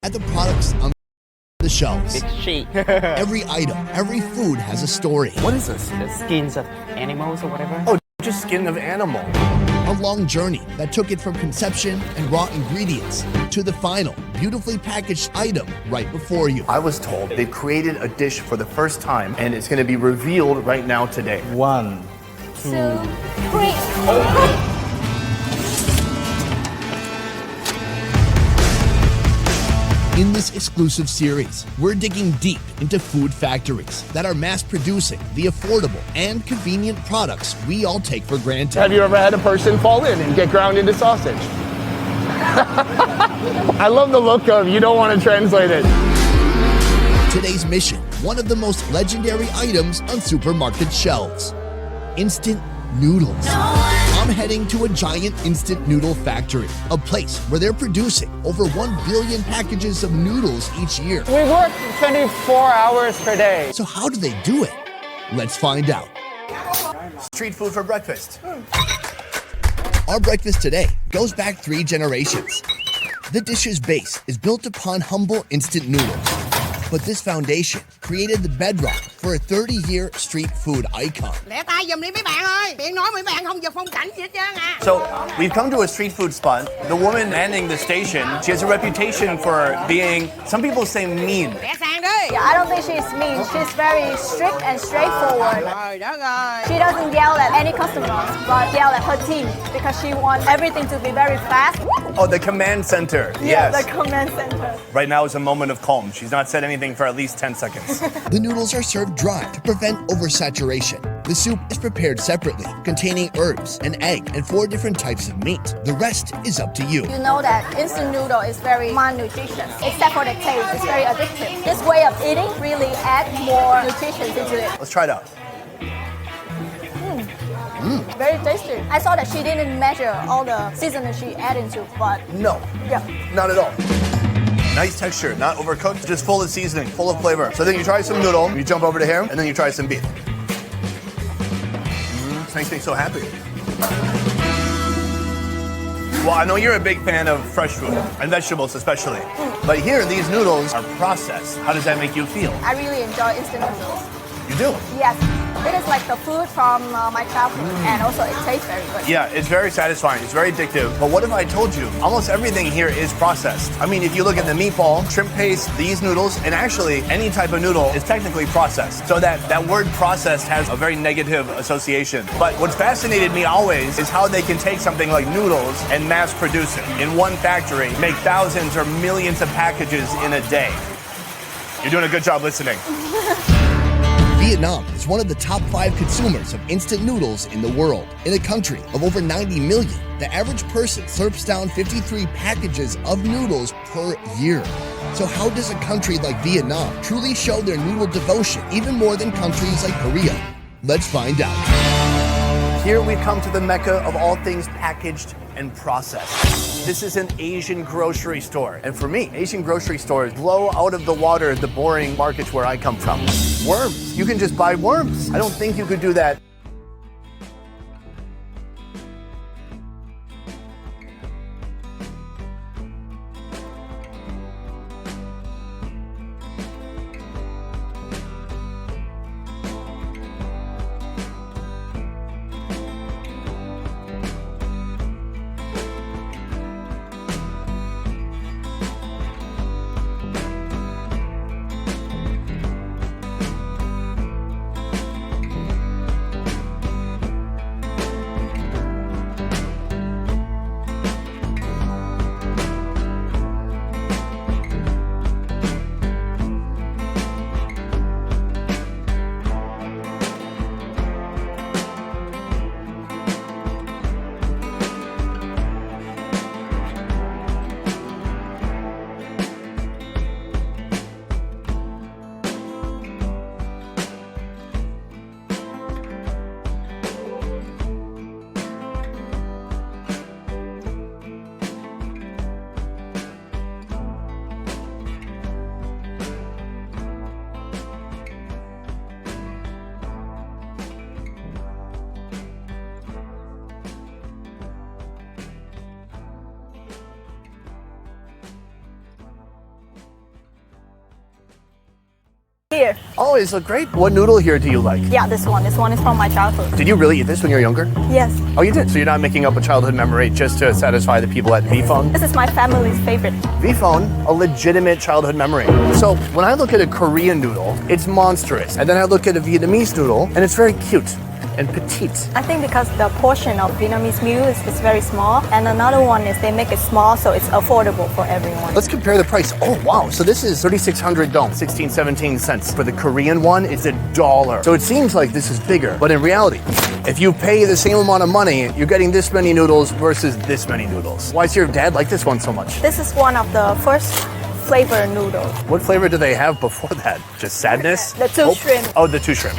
at the products on the shelves. Big sheet. Every item, every food has a story. What is this? The skins of animals or whatever. Oh, just skin of animal. A long journey that took it from conception and raw ingredients to the final, beautifully packaged item right before you. I was told they created a dish for the first time and it's going to be revealed right now today. 1, 2, 3. In this exclusive series, we're digging deep into food factories that are mass producing the affordable and convenient products we all take for granted. Have you ever had a person fall in and get ground into sausage? I love the look of you don't want to translate it. Today's mission, one of the most legendary items on supermarket shelves, instant noodles. I'm heading to a giant instant noodle factory, a place where they're producing over 1 billion packages of noodles each year. We work 24 hours per day. So how do they do it? Let's find out. Street food for breakfast. Our breakfast today goes back 3 generations. The dish's base is built upon humble instant noodles. But this foundation created the bedrock for a 30-year street food icon. So we've come to a street food spot. The woman manning the station, she has a reputation for being, some people say mean. I don't think she's mean. She's very strict and straightforward. She doesn't yell at any customers, but yell at her team because she wants everything to be very fast. Oh, the command center. Yeah, Yes. the command center. Right now is a moment of calm. She's not said anything for at least 10 seconds. The noodles are served dry to prevent oversaturation. The soup is prepared separately, containing herbs, an egg, and 4 different types of meat. The rest is up to you. You know that instant noodle is very malnutritious, except for the taste. It's very addictive. This way of eating really adds more nutrition into it. Let's try it out. Very tasty. I saw that she didn't measure all the seasoning she added into, but No, yeah. not at all. Nice texture, not overcooked, just full of seasoning, full of flavor. So then you try some noodle, you jump over to here, and then you try some beef. This makes me so happy. Well, I know you're a big fan of fresh food, and vegetables especially. But here, these noodles are processed. How does that make you feel? I really enjoy instant noodles. You do? Yes. It is like the food from my childhood, and also it tastes very good. Yeah, it's very satisfying. It's very addictive. But what if I told you almost everything here is processed? I mean, if you look at the meatball, shrimp paste, these noodles, and actually any type of noodle is technically processed. So that word processed has a very negative association. But what's fascinated me always is how they can take something like noodles and mass produce it in one factory, make thousands or millions of packages in a day. You're doing a good job listening. Vietnam is one of the top 5 consumers of instant noodles in the world. In a country of over 90 million, the average person slurps down 53 packages of noodles per year. So how does a country like Vietnam truly show their noodle devotion even more than countries like Korea? Let's find out. Here we've come to the mecca of all things packaged and processed. This is an Asian grocery store. And for me, Asian grocery stores blow out of the water the boring markets where I come from. Worms. You can just buy worms. I don't think you could do that. here. Oh, it's a great. What noodle here do you like? Yeah, this one. This one is from my childhood. Did you really eat this when you were younger? Yes. Oh, you did? So you're not making up a childhood memory just to satisfy the people at V-Phone? This is my family's favorite. V-Phone, a legitimate childhood memory. So when I look at a Korean noodle, it's monstrous. And then I look at a Vietnamese noodle, and it's very cute and petite. I think because the portion of Vietnamese meal is very small, and another one is they make it small so it's affordable for everyone. Let's compare the price. Oh, wow. So this is 3,600 dong, 16, 17 cents. For the Korean one, it's $1. So it seems like this is bigger, but in reality, if you pay the same amount of money, you're getting this many noodles versus this many noodles. Why does your dad like this one so much? This is one of the first flavor noodles. What flavor do they have before that? Just sadness? The two shrimp. Oh, the two shrimp.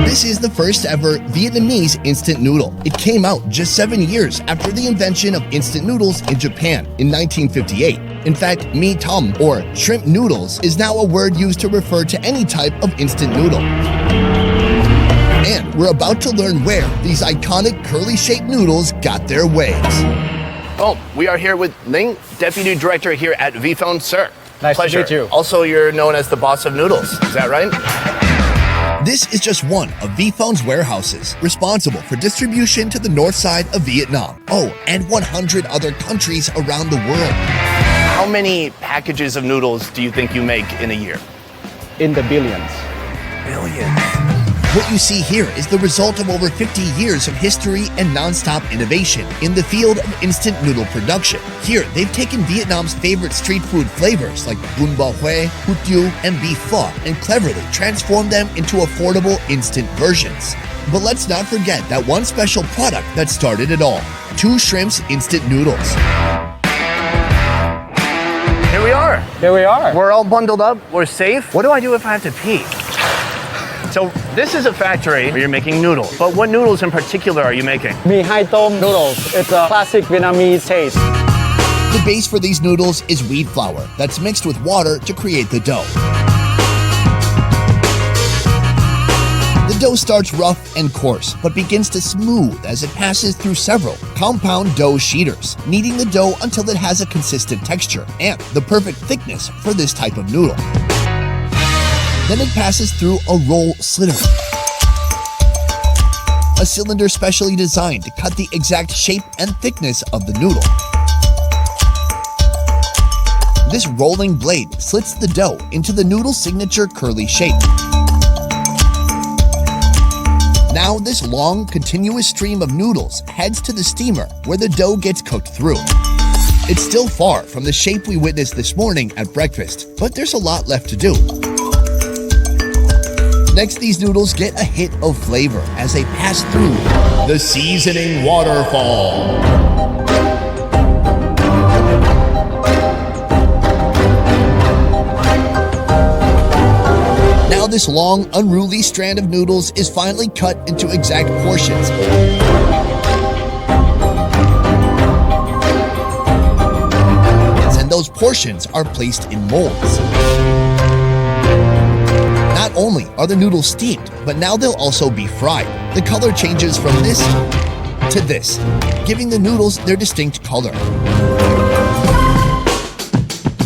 This is the first ever Vietnamese instant noodle. It came out just 7 years after the invention of instant noodles in Japan in 1958. In fact, mi tom, or shrimp noodles, is now a word used to refer to any type of instant noodle. And we're about to learn where these iconic curly-shaped noodles got their ways. Oh, we are here with Ling, Deputy Director here at V-Phone. Sir, Nice pleasure. to meet you. Also, you're known as the boss of noodles. Is that right? This is just one of V-Phone's warehouses, responsible for distribution to the north side of Vietnam. Oh, and 100 other countries around the world. How many packages of noodles do you think you make in a year? In the billions. Billions. What you see here is the result of over 50 years of history and non-stop innovation in the field of instant noodle production. Here, they've taken Vietnam's favorite street food flavors like bún bò Huế, hủ tiếu, and beef pho and cleverly transformed them into affordable instant versions. But let's not forget that one special product that started it all: Two Shrimps Instant Noodles. Here we are. Here we are. We're all bundled up. We're safe. What do I do if I have to pee? So this is a factory where you're making noodles. But what noodles in particular are you making? Mi hai tom noodles. It's a classic Vietnamese taste. The base for these noodles is wheat flour that's mixed with water to create the dough. The dough starts rough and coarse, but begins to smooth as it passes through several compound dough sheeters, kneading the dough until it has a consistent texture and the perfect thickness for this type of noodle. Then it passes through a roll slitter, a cylinder specially designed to cut the exact shape and thickness of the noodle. This rolling blade slits the dough into the noodle's signature curly shape. Now this long, continuous stream of noodles heads to the steamer where the dough gets cooked through. It's still far from the shape we witnessed this morning at breakfast, but there's a lot left to do. Next, these noodles get a hit of flavor as they pass through the seasoning waterfall. Now this long, unruly strand of noodles is finally cut into exact portions. And those portions are placed in molds. Not only are the noodles steamed, but now they'll also be fried. The color changes from this to this, giving the noodles their distinct color.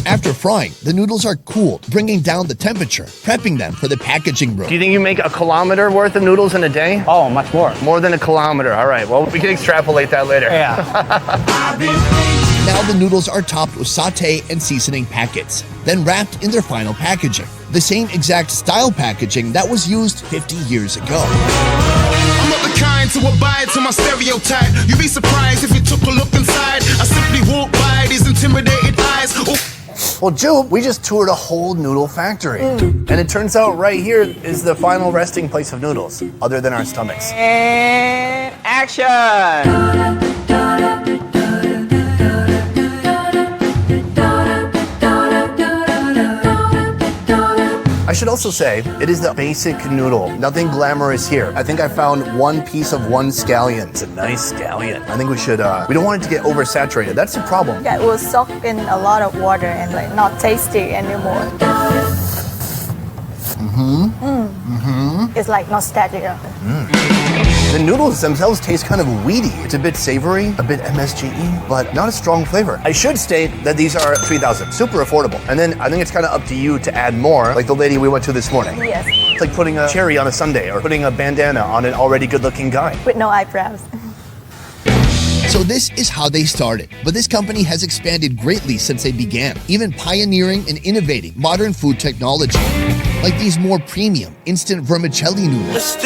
After frying, the noodles are cooled, bringing down the temperature, prepping them for the packaging room. Do you think you make a kilometer worth of noodles in a day? Oh, much more. More than a kilometer. All right, well, we can extrapolate that later. Yeah. Now the noodles are topped with sauté and seasoning packets, then wrapped in their final packaging. The same exact style packaging that was used 50 years ago. I'm not the kind to abide to my stereotype. You'd be surprised if you took a look inside. I simply walk by these intimidated eyes. Well, Jube, we just toured a whole noodle factory. And it turns out right here is the final resting place of noodles, other than our stomachs. And action! I should also say, it is the basic noodle. Nothing glamorous here. I think I found one piece of one scallion. It's a nice scallion. I think we should, we don't want it to get oversaturated. That's the problem. Yeah, it will soak in a lot of water and like not tasty anymore. It's like nostalgia. The noodles themselves taste kind of weedy. It's a bit savory, a bit MSGE, but not a strong flavor. I should state that these are 3,000, super affordable. And then I think it's kind of up to you to add more, like the lady we went to this morning. Yes. It's like putting a cherry on a sundae or putting a bandana on an already good-looking guy. With no eyebrows. So this is how they started, but this company has expanded greatly since they began, even pioneering and innovating modern food technology, like these more premium instant vermicelli noodles.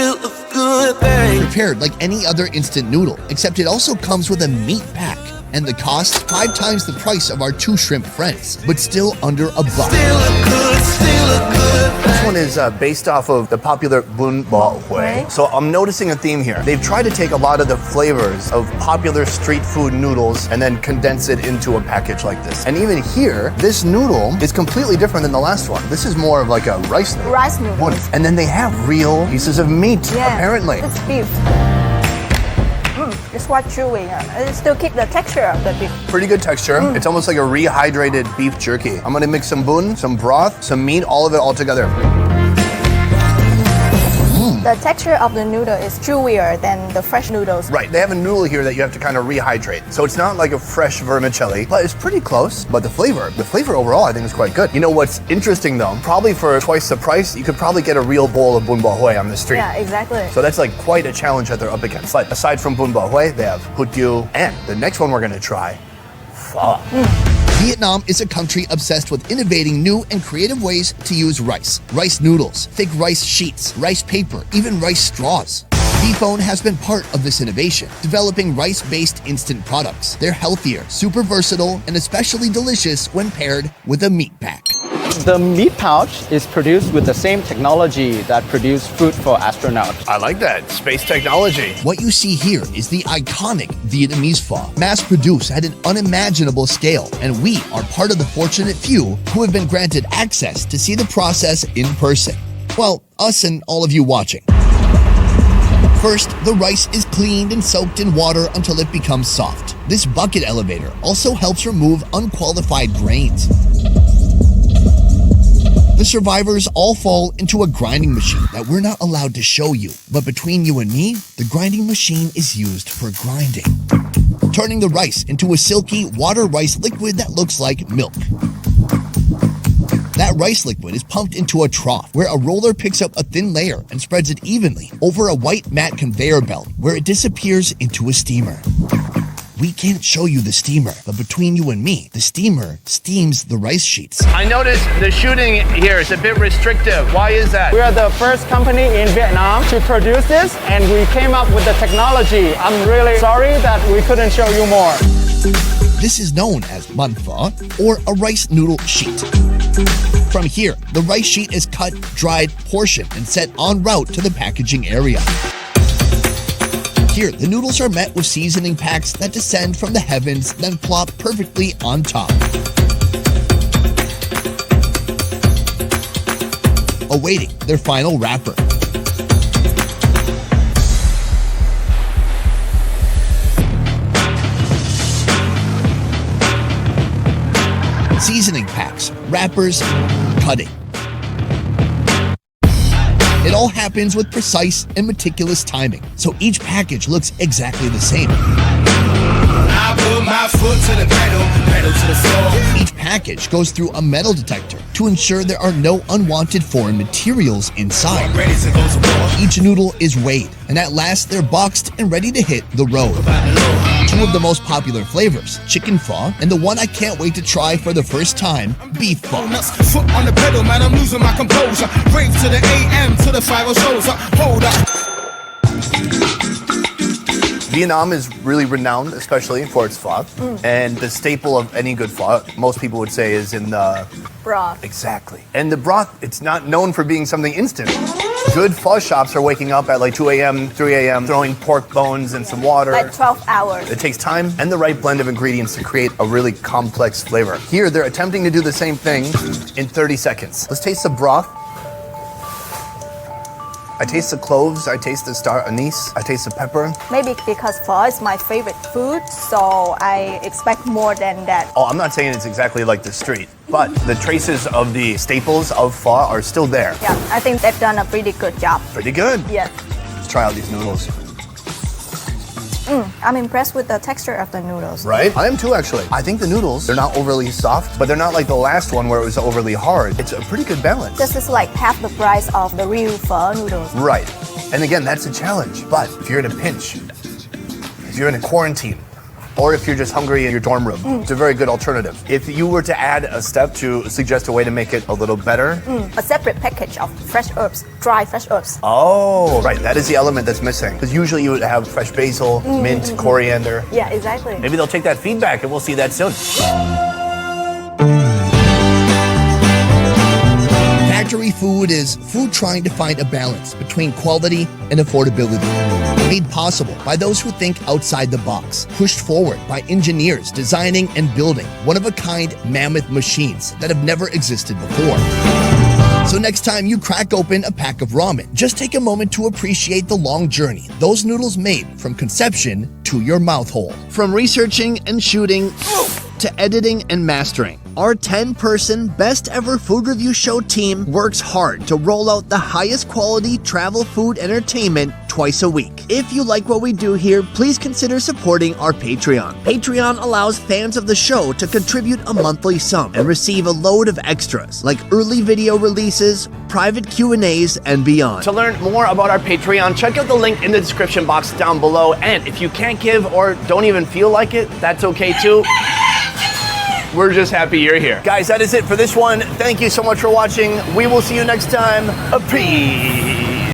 Prepared like any other instant noodle, except it also comes with a meat pack, and the cost 5 times the price of our 2 shrimp friends, but still under $1. This one is based off of the popular bun bo hui. So I'm noticing a theme here. They've tried to take a lot of the flavors of popular street food noodles and then condense it into a package like this. And even here, this noodle is completely different than the last one. This is more of like a rice noodle. Rice noodle. And then they have real pieces of meat, Yeah, apparently. It's beef. It's quite chewy. It still keep the texture of the beef. Pretty good texture. It's almost like a rehydrated beef jerky. I'm gonna mix some bun, some broth, some meat, all of it all together. The texture of the noodle is chewier than the fresh noodles. Right, they have a noodle here that you have to kind of rehydrate. So it's not like a fresh vermicelli, but it's pretty close. But the flavor overall I think is quite good. You know what's interesting though? Probably for twice the price, you could probably get a real bowl of bun bo hui on the street. Yeah, exactly. So that's like quite a challenge that they're up against. But aside from bun bo hui, they have hut and the next one we're gonna try, pho. Vietnam is a country obsessed with innovating new and creative ways to use rice. Rice noodles, thick rice sheets, rice paper, even rice straws. Vphone has been part of this innovation, developing rice-based instant products. They're healthier, super versatile, and especially delicious when paired with a meat pack. The meat pouch is produced with the same technology that produced food for astronauts. I like that, space technology. What you see here is the iconic Vietnamese pho, mass-produced at an unimaginable scale, and we are part of the fortunate few who have been granted access to see the process in person. Well, us and all of you watching. First, the rice is cleaned and soaked in water until it becomes soft. This bucket elevator also helps remove unqualified grains. The survivors all fall into a grinding machine that we're not allowed to show you. But between you and me, the grinding machine is used for grinding, turning the rice into a silky water rice liquid that looks like milk. That rice liquid is pumped into a trough where a roller picks up a thin layer and spreads it evenly over a white matte conveyor belt where it disappears into a steamer. We can't show you the steamer, but between you and me, the steamer steams the rice sheets. I noticed the shooting here is a bit restrictive. Why is that? We are the first company in Vietnam to produce this, and we came up with the technology. I'm really sorry that we couldn't show you more. This is known as bun pho, or a rice noodle sheet. From here, the rice sheet is cut, dried, portioned, and set en route to the packaging area. Here, the noodles are met with seasoning packs that descend from the heavens, then plop perfectly on top. Awaiting their final wrapper. Seasoning packs, wrappers, cutting. It all happens with precise and meticulous timing, so each package looks exactly the same. I put my foot to the pedal to the floor. Each package goes through a metal detector to ensure there are no unwanted foreign materials inside. I'm ready to go to war. Each noodle is weighed, and at last they're boxed and ready to hit the road. Two of the most popular flavors, chicken pho, and the one I can't wait to try for the first time, beef pho. Foot on the pedal, man, I'm losing my composure. Rave to the AM, to the 5 shows. Hold up. Vietnam is really renowned, especially for its pho. And the staple of any good pho, most people would say, is in the Broth. Exactly. And the broth, it's not known for being something instant. Good pho shops are waking up at like 2 a.m., 3 a.m., throwing pork bones and some water. Like 12 hours. It takes time and the right blend of ingredients to create a really complex flavor. Here, they're attempting to do the same thing in 30 seconds. Let's taste the broth. I taste the cloves, I taste the star anise, I taste the pepper. Maybe because pho is my favorite food, so I expect more than that. Oh, I'm not saying it's exactly like the street, but the traces of the staples of pho are still there. Yeah, I think they've done a pretty good job. Pretty good. Yes. Let's try out these noodles. I'm impressed with the texture of the noodles. Right? I am too, actually. I think the noodles, they're not overly soft, but they're not like the last one where it was overly hard. It's a pretty good balance. This is like half the price of the real pho noodles. Right. And again, that's a challenge. But if you're in a pinch, if you're in a quarantine, or if you're just hungry in your dorm room, it's a very good alternative. If you were to add a step to suggest a way to make it a little better. A separate package of fresh herbs, dry fresh herbs. Oh, right. That is the element that's missing. Because usually you would have fresh basil, mint, coriander. Yeah, exactly. Maybe they'll take that feedback and we'll see that soon. Factory food is food trying to find a balance between quality and affordability. Made possible by those who think outside the box. Pushed forward by engineers designing and building one-of-a-kind mammoth machines that have never existed before. So next time you crack open a pack of ramen, just take a moment to appreciate the long journey those noodles made from conception to your mouth hole. From researching and shooting to editing and mastering, our 10-person best ever food review show team works hard to roll out the highest quality travel food entertainment twice a week. If you like what we do here, please consider supporting our Patreon. Patreon allows fans of the show to contribute a monthly sum and receive a load of extras like early video releases, private Q&As, and beyond. To learn more about our Patreon, check out the link in the description box down below. And if you can't give or don't even feel like it, that's okay too. We're just happy you're here. Guys, that is it for this one. Thank you so much for watching. We will see you next time. Peace.